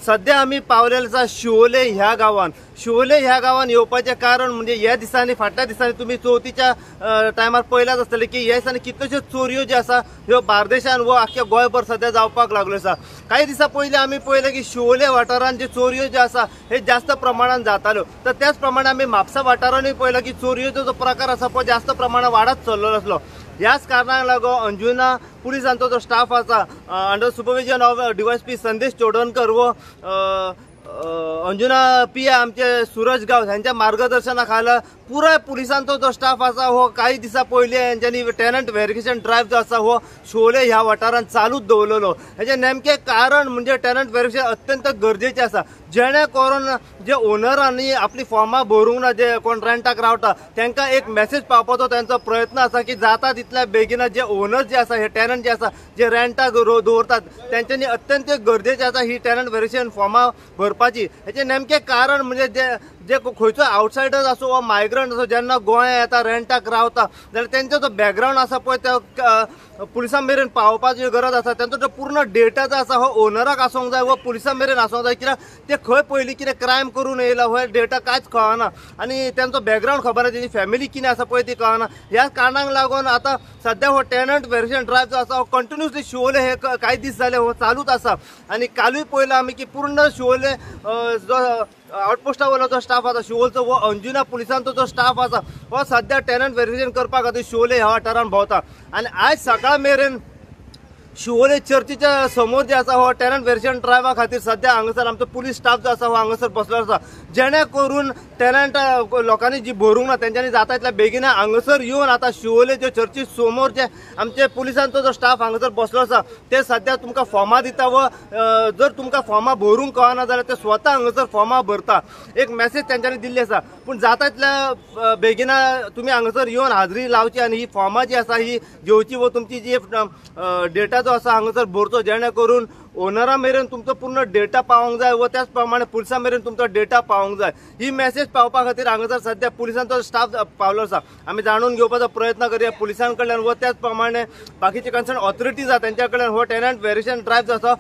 सध्या आम्ही पावलेलो आसा शिवोले ह्या गावान. शिवोले ह्या गावान येवपाचें कारण म्हणजे ह्या दिसांनी फाटल्या दिसांनी तुम्ही चवथीच्या टायमार पळयलाच आसतले की ह्या दिसांनी कितल्योश्योच चोरयो ज्यो आसा ह्यो बार्देशान व आख्ख्या गोंयभर सध्या जावपाक लागल्यो आसा. काही दिसा पयलीं आमी पळयलें की शिवोले वाठारांत जे चोरयो ज्यो आसा हे जास्त प्रमाणात जाताल्यो. तर त्याच प्रमाणे आमी म्हापसा वाठारांतूय पळयलां की चोरयोचो जो प्रकार आसा पळय जास्त प्रमाणात वाडत चल्लो आसलो. ह्याच कारणाक लागून अंजुना पुलिसांचो जो स्टाफ आसा अंडर सुपरविजन ऑफ DYSP संदेश चोडणकर व अंजुना PI आमचे सूरज गांव ह्यांच्या मार्गदर्शनाखाला पुराय पुलिसांचो जो स्टाफ आसा हो काही दिसा पयलीं हेंच्यांनी टेनंट व्हेरिफिकेशन ड्रायव्ह जो आसा हो शिवोले ह्या वाठारांत चालूच दवरलेलो. हेजें नेमकें कारण म्हणजे टेनंट व्हेरिफिकेशन अत्यंत गरजेचें आसा. जेणे करून जे ओनरांनी आपली फॉर्मां भरूंक ना जे कोण रेंटाक रावता तांकां एक मेसेज पावपाचो तांचो प्रयत्न आसा की जाता तितल्या बेगीन जे ओनर जे आसा हे टेनंट जे आसा जे रेंटाक दवरतात तेंच्यांनी अत्यंत गरजेचें आसा ही टेनंट व्हेरिफिकेशन फॉर्मां भरपाची. हेजें नेमकें कारण म्हणजे जे खंयचो आउटसायडर आसूं वा मायग्रंट आसूं जेन्ना गोंया येता रेंटाक रावता जाल्यार तेंचो जो बॅकग्रावंड आसा पळय तो पुलिसां मेरेन पावोवपाची गरज आसा. तेंचो जो पूर्ण डेटा जो आसा हो ओनराक आसूंक जाय वा पुलिसां मेरेन आसूंक जाय. कित्याक ते खंय पयलीं कितें क्रायम करून येयला हो डेटा कांयच कळना आनी तेंचो बॅकग्रावंड खबर ना तेजी फॅमिली कितें आसा पळय ती कळना. ह्या कारणाक लागून आतां सध्या हो टेनंट व्हेरिफिकेशन ड्रायव्ह जो आसा हो कंटिन्युअसली शिवोले हे काही दीस जाले हो चालूच आसा. आनी कालूय पळयलां आमी की पूर्ण शिवोले जो आउटपोस्टा वयलो जो स्टाफ आसा शिवोलचो व अंजुना पुलिसांचो जो स्टाफ आसा हो सध्या टेनंट व्हेरिफिकेशन करपा खातीर शिवोले ह्या वाठारांत भोंवता. आनी आयज सकाळ मेरेन शिवोले चर्चीच्या समोर जे आसा हो टेनंट व्हेरिफिकेशन ड्रायव्हा खातीर सध्या हांगासर आमचो पुलीस स्टाफ जो आसा हो हांगासर बसलो आसा. जेणे करून टेनंट लोकांनी जी भरूंक ना तेंच्यांनी जाता तितल्या बेगीन हांगासर येवन आतां शिवोले जे चर्ची समोर जे आमचे पुलिसांचो जो स्टाफ हांगासर बसलो आसा ते सध्या तुमकां फॉर्मां दिता व जर तुमकां फॉर्मां भरूंक कळना जाल्यार ते स्वता हांगासर फॉर्मां भरता. एक मेसेज तेंच्यांनी दिल्ली आसा. पूण जाता तितल्या बेगीन तुमी हांगासर येवन हाजरी लावची आनी ही फॉर्मां जी आसा ही घेवची व तुमची जी डेटा जो आसा हांगासर भरचो जेणे करून ओनरा मेरेन तुमचो पूर्ण डेटा पावोंक जाय व त्याच प्रमाणे पुलिसां मेरेन तुमचो डेटा पावोंक जाय. ही मेसेज पावपा खातीर हांगासर सध्या पुलिसांचो स्टाफ पावलो आसा. आमी जाणून घेवपाचो प्रयत्न करया पुलिसां कडल्यान व त्याच प्रमाणे बाकीचे कन्सर्न ऑथॉरिटीज आसा तेंच्या कडल्यान हो टेनंट व्हेरिफिकेशन ड्रायव्ह जो आसा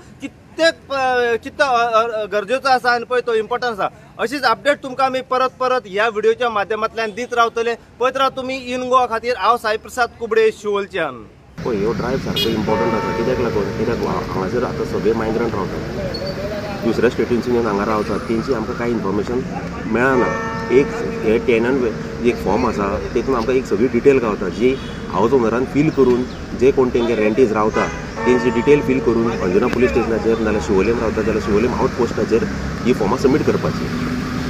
कितलो गरजेचो आसा आनी पळय तो इम्पॉर्टंट आसा. अशीच अपडेट तुमकां आमी परत ह्या व्हिडिओच्या माध्यमांतल्यान दीत रावतले. पळयत राव तुमी इन गोवा खातीर हांव साई प्रसाद कुबडे शिवोलच्यान. पळय ह्यो ड्रायव्ह सारको इम्पॉर्टंट आसा. कित्याक लागून कित्याक हांगासर आतां सगळे मायग्रंट रावतात दुसऱ्या स्टेटींसून येवन हांगा रावतात तेंची आमकां कांय इन्फॉर्मेशन मेळना. एक हे टेनंट एक फॉर्म आसा तेतून आमकां एक सगळी डिटेल गावता जी हावज ओनरान फील करून जे कोण तेंगे रेंटीज रावता तेंची डिटेल फील करून अंजुना पुलीस स्टेशनाचेर नाल्यार शिवोलेम रावता जाल्यार शिवोलेम आउटपोस्टाचेर ही फॉर्मां सबमीट करपाची.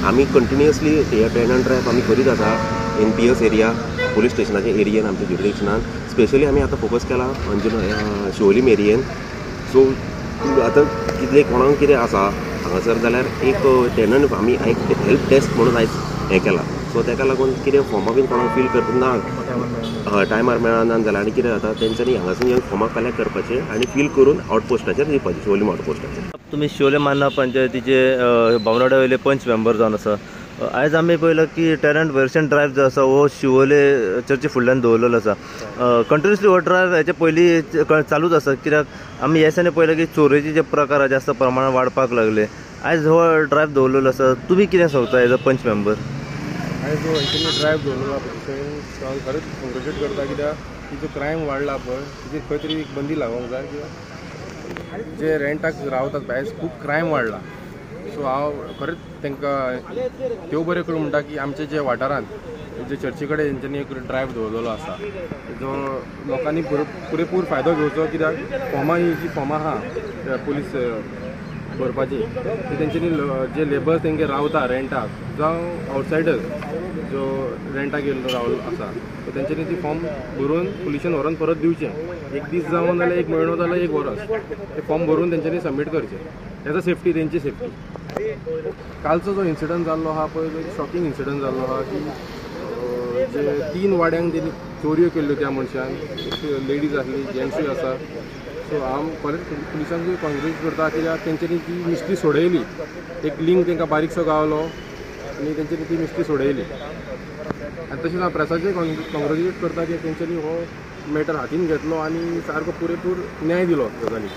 आमी कंटिन्युअसली हे टेनंट ड्रायव्ह आमी करीत आसा NPS एरिया पुलीस स्टेशनाच्या एरियेन आमच्या ज्युरिडिक्शनान. स्पेशली आमी आतां फोकस केला अंजुना शिवोलीम एरियेन. सो आतां कितले कोणाक कितें आसा हांगासर जाल्यार एक टेनंट आमी एक हेल्प डेस्क म्हणून आयज हें केला. सो ताका लागून कितें फॉर्मां बीन कोणाक फील करतना टायमार मेळना जाल्यार आनी कितें जाता तेंच्यांनी हांगासून येवन फॉर्मां कलेक्ट करपाचे आनी फील करून आउटपोस्टाचेर दिवपाचे शिवोलीम आउटपोस्टाचेर. तुम्ही शिवोले मान्ना पंचायतीचे बावनाडे वयले पंच मेंबर जावन आसा. आयज आमी पळयलां की टेनंट व्हेरिफिकेशन ड्रायव्ह जो आसा हो शिवोले चर्ची फुडल्यान दवरलेलो आसा. कंटिन्युअसली हो ड्रायव्ह हेचे पयलीं चालूच आसा. कित्याक आमी ह्या दिसांनी पळयलें की चोरेचे जे प्रकार जास्त प्रमाणात वाडपाक लागले. आयज हो ड्रायव्ह दवरलेलो आसा. तुमी कितें सांगता एज अ पंच मेंबर? आयज हो हेंच्यांनी ड्रायव्ह दवरलेलो हांव खरेंच कॉंग्रेच्युलेट करता. कित्याक की जो क्रायम वाडला पळय तेजेर खंय तरी एक बंदी लागोंक जाय. कित्याक जे रेंटाक रावतात भायर खूब क्रायम वाडला. सो हांव खरेंच तांकां देव बरें करूं म्हणटा की आमचे जे वाठारांत जे चर्ची कडेन तेंच्यांनी एक ड्रायव्ह दवरलेलो आसा जो लोकांनी पुरेपूर फायदो घेवचो. कित्याक फॉर्मां ही जी फॉर्मां आहा पुलीस भरपाची ती तेंच्यांनी जे लेबर्स तेंगे रावता रेंटाक जावं आउटसायडर्स जो रेंटाक येयल्लो रावलो आसा सो तेंच्यांनी ती फॉर्म भरून पुलिशेन व्हरून परत दिवचें. एक दीस जावन जाल्यार एक म्हयनो जाल्यार एक वरस ते फॉर्म भरून तेंच्यांनी सबमीट करचें. एज अ सेफ्टी तेंची सेफ्टी. कालचो जो इन्सिडंट जाल्लो आहा पळय तो शॉकिंग इन्सिडंट जाल्लो आहा की जे 3 वाड्यांक तेणी चोरयो केल्ल्यो त्या मनशान. लेडीज आसली जेंट्सूय आसा. सो हांव पुलिसांकूय कॉंग्रेच्युलेट करता कित्याक तेंच्यांनी ती मिस्ट्री सोडयली. एक लिंक तांकां बारीकसो गावलो आनी तेंच्यांनी ती मिस्ट्री सोडयली. आनी तशेंच हांव प्रेसाचेय कॉंग्रेच्युलेट करता की तेंच्यांनी हो मॅटर हातीन घेतलो आनी सारको पुरेपूर न्याय दिलो गजालीक.